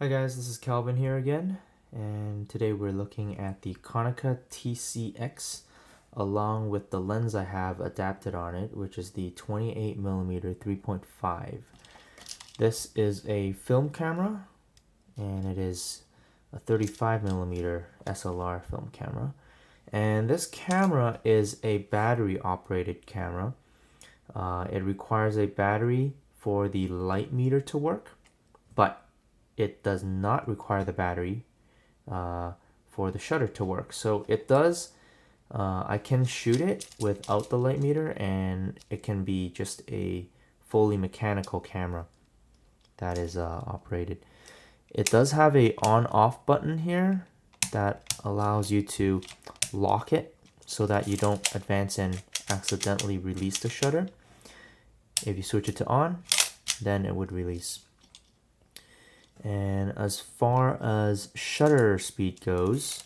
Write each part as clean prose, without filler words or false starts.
Hi guys, this is Calvin here again, and today we're looking at the Konica TCX along with the lens I have adapted on it, which is the 28mm 3.5. This is a film camera, and it is a 35mm SLR film camera. And this camera is a battery operated camera. It requires a battery for the light meter to work, but it does not require the battery for the shutter to work. So it does, I can shoot it without the light meter, and it can be just a fully mechanical camera that is operated. It does have a on-off button here that allows you to lock it so that you don't advance and accidentally release the shutter. If you switch it to on, then it would release. And as far as shutter speed goes,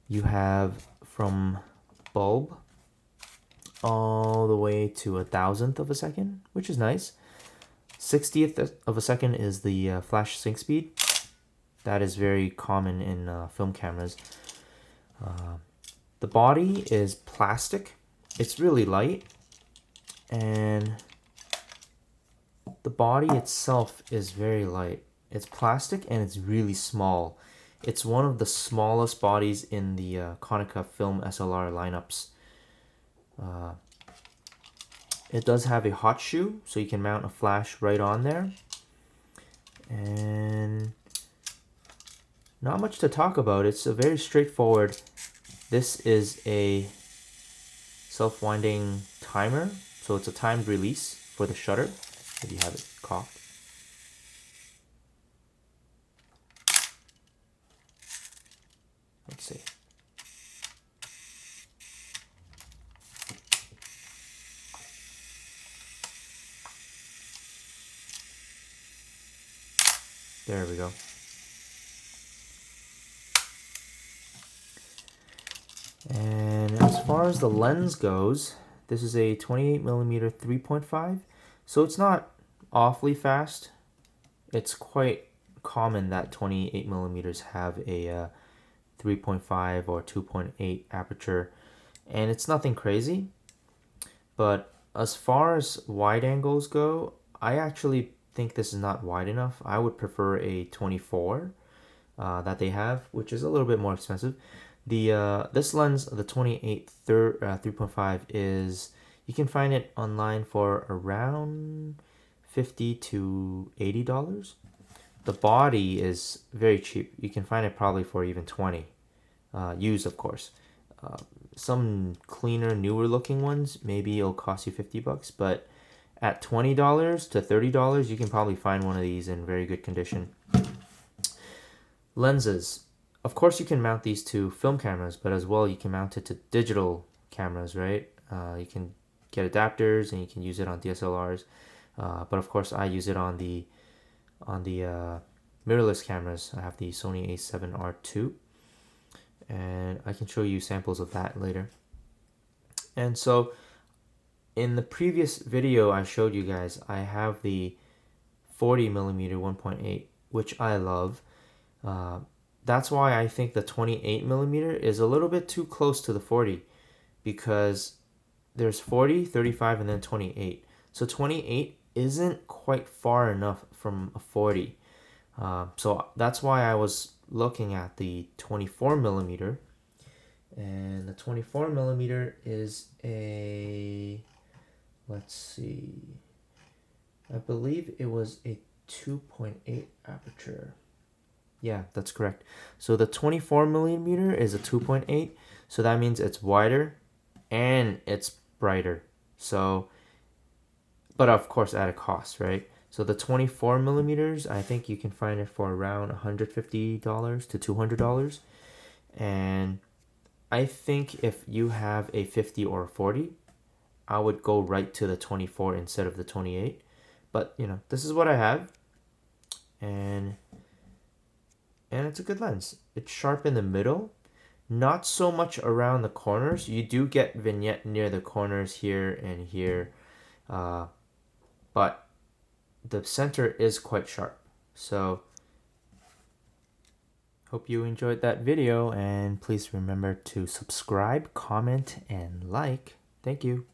you have from bulb all the way to 1,000th of a second, which is nice. 60th of a second is the flash sync speed. That is very common in film cameras. The body is plastic. It's really light, and the body itself is very light. It's plastic and it's really small. It's one of the smallest bodies in the Konica Film SLR lineups. It does have a hot shoe, so you can mount a flash right on there. And not much to talk about. It's a very straightforward. This is a self-winding timer, so it's a timed release for the shutter if you have it cocked. Let's see. There we go. And as far as the lens goes, this is a 28mm 3.5, so it's not awfully fast. It's quite common that 28mm have a 3.5 or 2.8 aperture, and it's nothing crazy. But as far as wide angles go, I actually think this is not wide enough. I would prefer a 24 that they have, which is a little bit more expensive. The this lens, the 28 3.5, is, you can find it online for around $50 to $80. The body is very cheap. You can find it probably for even 20, used of course. Some cleaner, newer looking ones, maybe it'll cost you $50, but at $20 to $30, you can probably find one of these in very good condition. Lenses. Of course, you can mount these to film cameras, but as well, you can mount it to digital cameras, right? You can get adapters and you can use it on DSLRs. But of course, I use it on the mirrorless cameras. I have the Sony A7R II, and I can show you samples of that later. And so in the previous video I showed you guys, I have the 40mm 1.8, which I love. That's why I think the 28mm is a little bit too close to the 40, because there's 40, 35, and then 28. So 28 isn't quite far enough from a 40. So that's why I was looking at the 24mm. And the 24mm is a, let's see, I believe it was a 2.8 aperture. Yeah, that's correct. So the 24mm is a 2.8, so that means it's wider and it's brighter. So, but of course at a cost, right? So the 24mm, I think you can find it for around $150 to $200. And I think if you have a 50 or a 40, I would go right to the 24 instead of the 28. But, you know, this is what I have. And it's a good lens. It's sharp in the middle, not so much around the corners. You do get vignette near the corners here and here, but the center is quite sharp. So Hope you enjoyed that video, and please remember to subscribe, comment, and like. Thank you.